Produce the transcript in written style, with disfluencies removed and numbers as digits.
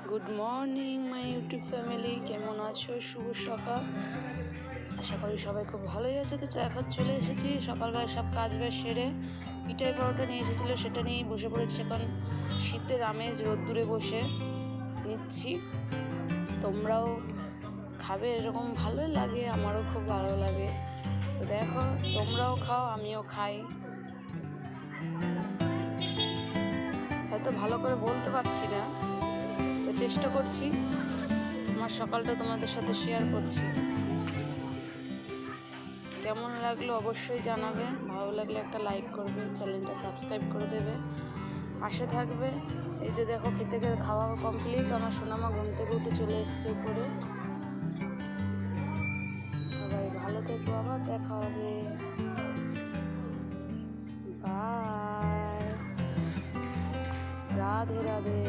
Good morning my YouTube family, কেমন আছো? শুভ সকাল। আশা করি সবাই খুব ভালোই আছে। তো এখন চলে এসেছি সকালবেলা সব কাজ বাজ সেরে। পিঠাই পরোটা নিয়ে এসেছিলো, সেটা নিয়েই বসে পড়েছি এখন শীতের আমেজ রোদ্দুরে বসে নিচ্ছি। তোমরাও খাবে, এরকম ভালোই লাগে, আমারও খুব ভালো লাগে। তো দেখো, তোমরাও খাও, আমিও খাই। হয়তো ভালো করে বলতে পারছি না, তো চেষ্টা করছি আমার সকালটা তোমাদের সাথে শেয়ার করছি। কেমন লাগলো অবশ্যই জানাবে, ভালো লাগলে একটা লাইক করবে, চ্যানেলটা সাবস্ক্রাইব করে দেবে, পাশে থাকবে। এই যে দেখো, খেতে খেতে খাওয়া কমপ্লিট। আমার সোনামা ঘুম থেকে উঠে চলে এসছে উপরে। সবাই ভালো থেকো, আবার দেখা হবে। বাই, রাধে রাধে।